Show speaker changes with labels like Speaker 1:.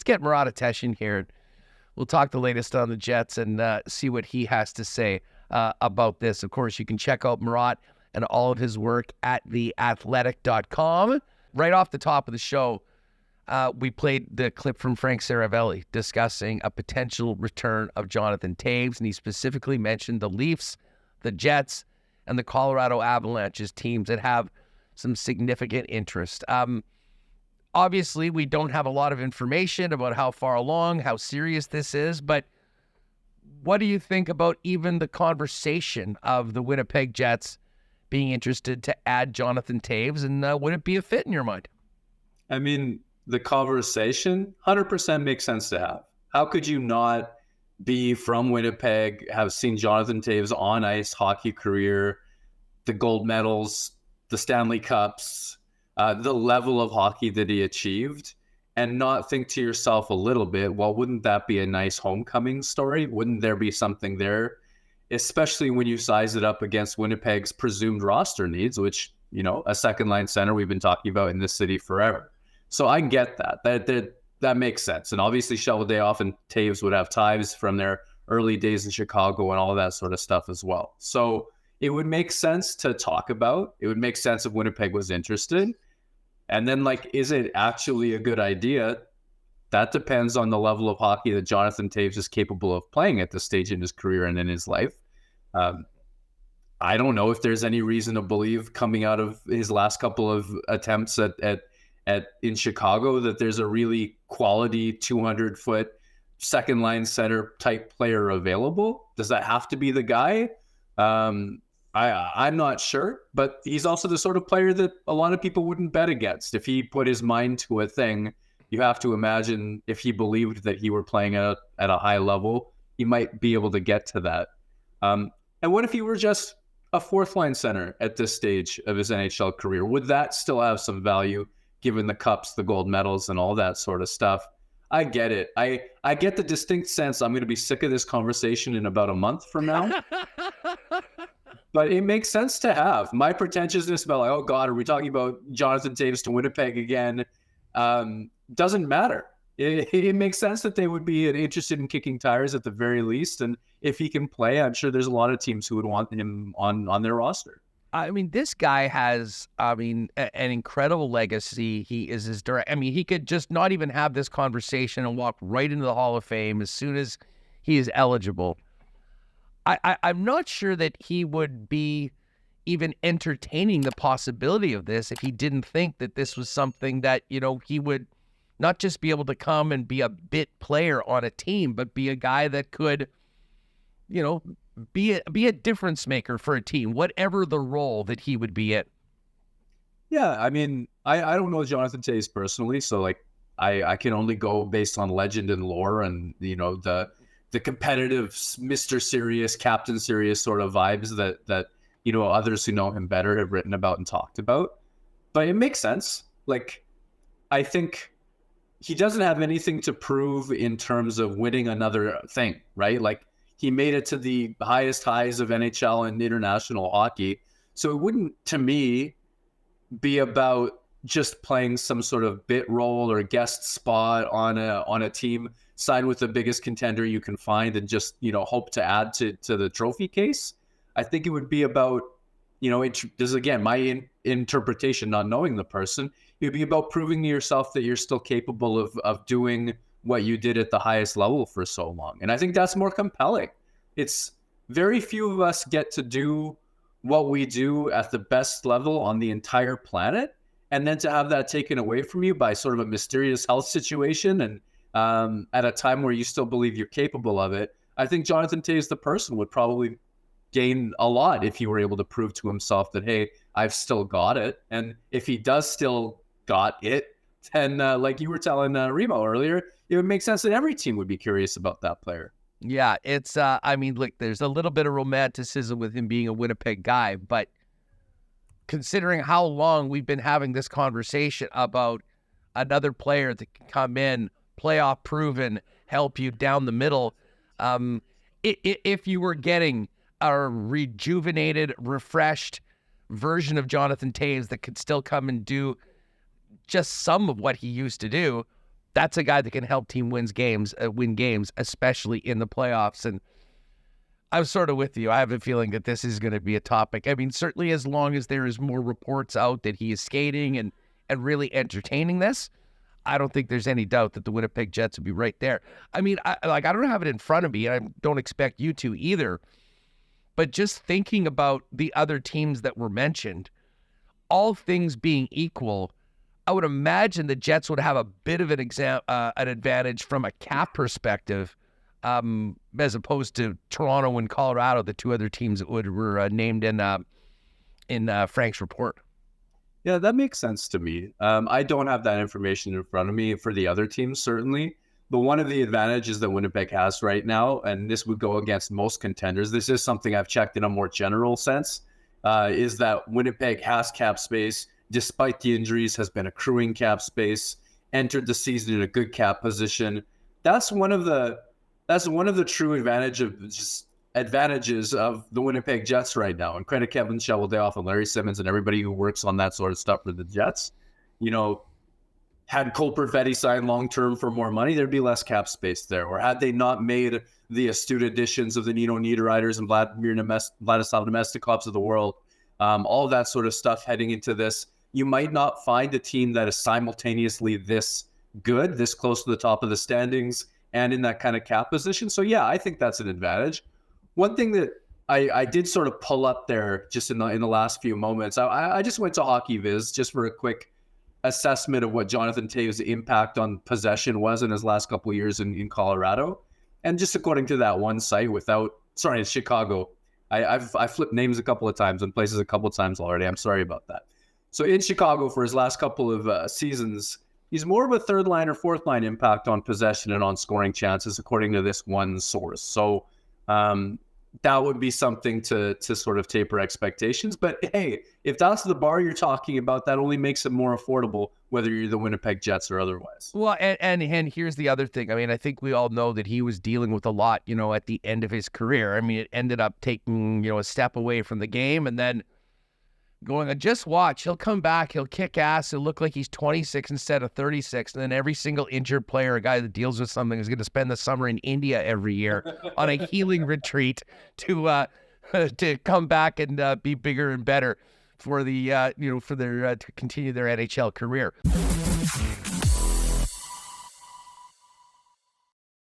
Speaker 1: get Murat here. We'll talk the latest on the Jets and see what he has to say about this. Of course, you can check out Murat and all of his work at theathletic.com. Right off the top of the show, we played the clip from Frank Seravalli discussing a potential return of Jonathan Toews, and he specifically mentioned the Leafs, the Jets, and the Colorado Avalanche as teams that have some significant interest. Obviously, we don't have a lot of information about how far along, how serious this is, but what do you think about even the conversation of the Winnipeg Jets being interested to add Jonathan Toews, and would it be a fit in your mind?
Speaker 2: I mean, the conversation 100% makes sense to have. How could you not be from Winnipeg, have seen Jonathan Toews on ice hockey career, the gold medals, the Stanley Cups, the level of hockey that he achieved, and not think to yourself a little bit, well, wouldn't that be a nice homecoming story? Wouldn't there be something there? Especially when you size it up against Winnipeg's presumed roster needs, which, a second line center we've been talking about in this city forever. So I get that. That makes sense. And obviously Cheveldayoff and Toews would have ties from their early days in Chicago and all of that sort of stuff as well. So it would make sense to talk about. It would make sense if Winnipeg was interested. And then, is it actually a good idea? That depends on the level of hockey that Jonathan Toews is capable of playing at this stage in his career and in his life. I don't know if there's any reason to believe coming out of his last couple of attempts in Chicago that there's a really quality 200-foot second line center type player available. Does that have to be the guy? I'm not sure, but he's also the sort of player that a lot of people wouldn't bet against. If he put his mind to a thing, you have to imagine if he believed that he were playing at a high level, he might be able to get to that. And what if he were just a fourth line center at this stage of his NHL career? Would that still have some value given the cups, the gold medals, and all that sort of stuff? I get it. I get the distinct sense I'm going to be sick of this conversation in about a month from now. But it makes sense to have. My pretentiousness about oh God, are we talking about Jonathan Toews to Winnipeg again? Doesn't matter. It makes sense that they would be interested in kicking tires at the very least. And if he can play, I'm sure there's a lot of teams who would want him on their roster.
Speaker 1: I mean, this guy has, an incredible legacy. He is his direct. He could just not even have this conversation and walk right into the Hall of Fame as soon as he is eligible. I'm not sure that he would be even entertaining the possibility of this if he didn't think that this was something that, he would not just be able to come and be a bit player on a team, but be a guy that could, be a difference maker for a team, whatever the role that he would be in.
Speaker 2: Yeah, I don't know Jonathan Toews personally, so I can only go based on legend and lore and the competitive Mr. Serious, Captain Serious sort of vibes that others who know him better have written about and talked about. But it makes sense. I think he doesn't have anything to prove in terms of winning another thing, right? He made it to the highest highs of NHL and international hockey. So it wouldn't, to me, be about just playing some sort of bit role or guest spot on a team, sign with the biggest contender you can find and just, hope to add to the trophy case. I think it would be about, this is again, my interpretation, not knowing the person, it would be about proving to yourself that you're still capable of doing what you did at the highest level for so long. And I think that's more compelling. It's very few of us get to do what we do at the best level on the entire planet. And then to have that taken away from you by sort of a mysterious health situation and at a time where you still believe you're capable of it, I think Jonathan Toews, the person, would probably gain a lot if he were able to prove to himself that, hey, I've still got it. And if he does still got it, then like you were telling Remo earlier, it would make sense that every team would be curious about that player.
Speaker 1: Yeah, it's, look, there's a little bit of romanticism with him being a Winnipeg guy, but considering how long we've been having this conversation about another player that can come in, playoff proven, help you down the middle, if you were getting a rejuvenated, refreshed version of Jonathan Toews that could still come and do just some of what he used to do, That's a guy that can help team win games, especially in the playoffs. And I'm sort of with you. I have a feeling that this is going to be a topic. I mean, certainly as long as there is more reports out that he is skating and really entertaining this, I don't think there's any doubt that the Winnipeg Jets would be right there. I mean, I don't have it in front of me, and I don't expect you to either. But just thinking about the other teams that were mentioned, all things being equal, I would imagine the Jets would have a bit of an advantage from a cap perspective, as opposed to Toronto and Colorado, the two other teams that were named in Frank's report.
Speaker 2: Yeah, that makes sense to me. I don't have that information in front of me for the other teams, certainly. But one of the advantages that Winnipeg has right now, and this would go against most contenders, this is something I've checked in a more general sense, is that Winnipeg has cap space, despite the injuries, has been accruing cap space, entered the season in a good cap position. That's one of the true advantages of the Winnipeg Jets right now. And credit Kevin Cheveldayoff and Larry Simmons and everybody who works on that sort of stuff for the Jets. You know, had Cole Perfetti sign long-term for more money, there'd be less cap space there. Or had they not made the astute additions of the Nino Niederreiters and Vladislav Namestnikovs of the world, all that sort of stuff heading into this, you might not find a team that is simultaneously this good, this close to the top of the standings, and in that kind of cap position. So yeah, I think that's an advantage. One thing that I did sort of pull up there just in the last few moments, I just went to Hockey Viz just for a quick assessment of what Jonathan Toews' impact on possession was in his last couple of years in Colorado. And just according to that one site it's Chicago. I've flipped names a couple of times and places a couple of times already. I'm sorry about that. So in Chicago for his last couple of seasons, he's more of a third line or fourth line impact on possession and on scoring chances, according to this one source. So that would be something to sort of taper expectations. But hey, if that's the bar you're talking about, that only makes it more affordable, whether you're the Winnipeg Jets or otherwise.
Speaker 1: Well, and here's the other thing. I mean, I think we all know that he was dealing with a lot, at the end of his career. I mean, it ended up taking, a step away from the game and then going, just watch, he'll come back, he'll kick ass, he'll look like he's 26 instead of 36, and then every single injured player, a guy that deals with something, is going to spend the summer in India every year on a healing retreat to come back and be bigger and better for the to continue their NHL career.